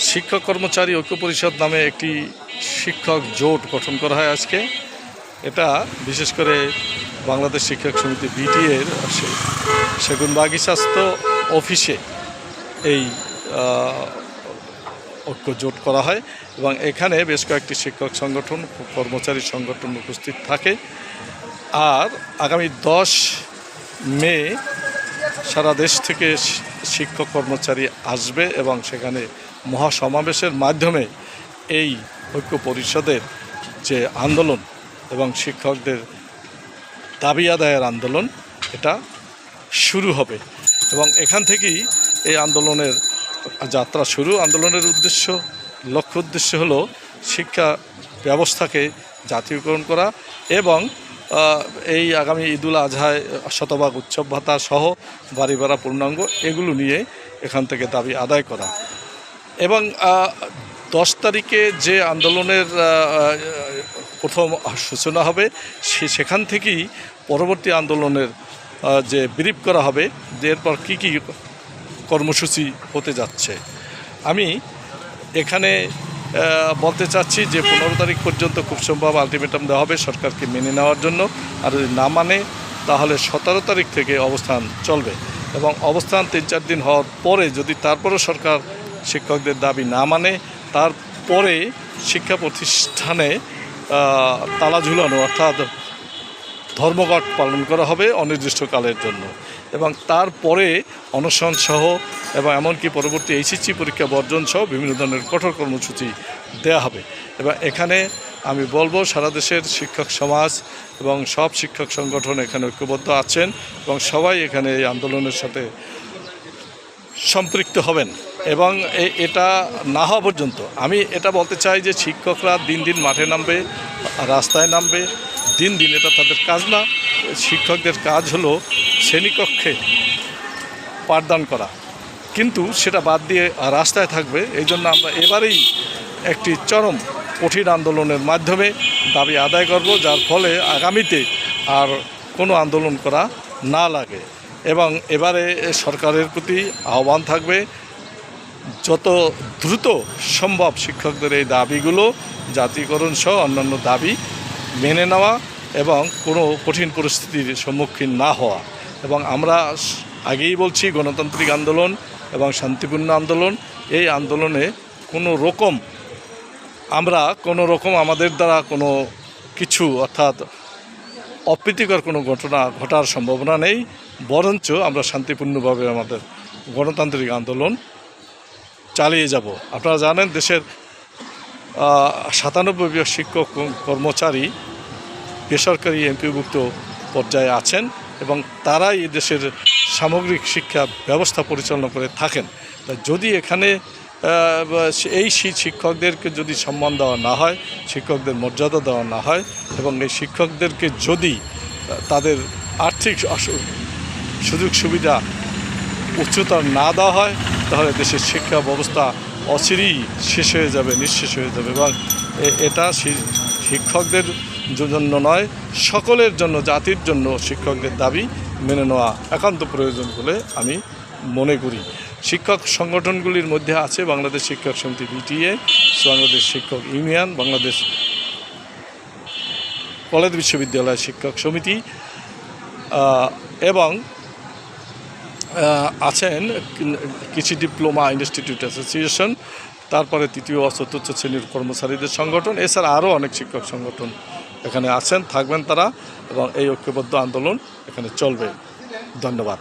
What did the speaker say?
শিক্ষক কর্মচারী ঐক্য পরিষদ নামে একটি শিক্ষক জোট গঠন করা হয় আজকে। এটা বিশেষ করে বাংলাদেশ শিক্ষক সমিতি বিটিএর সেগুনবাগিচাস্থ অফিসে এই ঐক্য জোট করা হয় এবং এখানে বেশ কয়েকটি শিক্ষক সংগঠন, কর্মচারী সংগঠন উপস্থিত থাকে। আর আগামী 10 মে সারা দেশ থেকে শিক্ষক কর্মচারী আসবে এবং সেখানে মহাসমাবেশের মাধ্যমে এই ঐক্য পরিষদের যে আন্দোলন এবং শিক্ষকদের দাবি আদায়ের আন্দোলন এটা শুরু হবে এবং এখান থেকেই এই আন্দোলনের যাত্রা শুরু। আন্দোলনের লক্ষ্য উদ্দেশ্য হলো শিক্ষা ব্যবস্থাকে জাতীয়করণ করা এবং এই আগামী ঈদুল আজহায় শতভাগ উৎসব ভাতা সহ বাড়ি ভাড়া পূর্ণাঙ্গ এগুলো নিয়ে এখান থেকে দাবি আদায় করা। এবং 10 তারিখে যে আন্দোলনের প্রথম সূচনা হবে সেখান থেকেই পরবর্তী আন্দোলনের যে ব্রিফ করা হবে যে এরপর কী কী কর্মসূচি হতে যাচ্ছে। আমি এখানে বলতে চাচ্ছি যে 15 তারিখ পর্যন্ত খুব সম্ভব আলটিমেটাম দেওয়া হবে সরকারকে মেনে নেওয়ার জন্য। আর যদি না মানে তাহলে 17 তারিখ থেকে অবস্থান চলবে এবং অবস্থান 3-4 দিন হওয়ার পরে যদি তারপরও সরকার শিক্ষকদের দাবি না মানে তারপরে শিক্ষা প্রতিষ্ঠানে তালা ঝুলানো অর্থাৎ ধর্মঘট পালন করা হবে অনির্দিষ্টকালের জন্য এবং তারপরে অনশন সহ এবং এমনকি পরবর্তী এইচএসসি পরীক্ষা বর্জন সহ বিভিন্ন ধরনের কঠোর কর্মসূচি দেওয়া হবে। এবং এখানে আমি বলবো সারা দেশের শিক্ষক সমাজ এবং সব শিক্ষক সংগঠন এখানে ঐক্যবদ্ধ আছেন এবং সবাই এখানে এই আন্দোলনের সাথে সম্পৃক্ত হবেন এবং এটা না হওয়া পর্যন্ত আমি এটা বলতে চাই যে শিক্ষকরা দিন দিন মাঠে নামবে, রাস্তায় নামবে, দিন দিন এটা তাদের কাজ না। শিক্ষকদের কাজ হলো শ্রেণীকক্ষে পাঠদান করা, কিন্তু সেটা বাদ দিয়ে রাস্তায় থাকবে। এই জন্য আমরা এবারেই একটি চরম কঠিন আন্দোলনের মাধ্যমে দাবি আদায় করব, যার ফলে আগামীতে আর কোনো আন্দোলন করা না লাগে। এবং এবারে সরকারের প্রতি আহ্বান থাকবে যত দ্রুত সম্ভব শিক্ষকদের এই দাবিগুলো জাতীয়করণ সহ অন্যান্য দাবি মেনে নেওয়া এবং কোনো কঠিন পরিস্থিতির সম্মুখীন না হওয়া। এবং আমরা আগেই বলছি গণতান্ত্রিক আন্দোলন এবং শান্তিপূর্ণ আন্দোলন, এই আন্দোলনে কোনো রকম আমাদের দ্বারা কোনো কিছু অর্থাৎ অপ্রীতিকর কোনো ঘটনা ঘটার সম্ভাবনা নেই, বরঞ্চ আমরা শান্তিপূর্ণভাবে আমাদের গণতান্ত্রিক আন্দোলন চালিয়ে যাব। আপনারা জানেন দেশের 97% শিক্ষক কর্মচারী বেসরকারি এমপিভুক্ত পর্যায়ে আছেন এবং তারাই দেশের সামগ্রিক শিক্ষা ব্যবস্থা পরিচালনা করে থাকেন। যদি এখানে এই শিক্ষকদেরকে যদি সম্মান দেওয়া না হয়, শিক্ষকদের মর্যাদা দেওয়া না হয় এবং এই শিক্ষকদেরকে যদি তাদের আর্থিক সুযোগ সুবিধা উচ্চতর না দেওয়া হয় তাহলে দেশের শিক্ষা ব্যবস্থা অচিরেই শেষ হয়ে যাবে, নিঃশেষ হয়ে যাবে। এবং এটা শিক্ষকদের জন্য নয়, সকলের জন্য, জাতির জন্য শিক্ষকদের দাবি মেনে নেওয়া একান্ত প্রয়োজন বলে আমি মনে করি। শিক্ষক সংগঠনগুলির মধ্যে আছে বাংলাদেশ শিক্ষক সমিতি বিটিএ, বাংলাদেশ শিক্ষক ইউনিয়ন, বাংলাদেশ কলেজ বিশ্ববিদ্যালয় শিক্ষক সমিতি এবং আছেন কৃষি ডিপ্লোমা ইনস্টিটিউট অ্যাসোসিয়েশন, তারপরে 3য় ও 4র্থ শ্রেণীর কর্মচারীদের সংগঠন, এছাড়া আরও অনেক শিক্ষক সংগঠন এখানে আছেন, থাকবেন তারা এবং এই ঐক্যবদ্ধ আন্দোলন এখানে চলবে। ধন্যবাদ।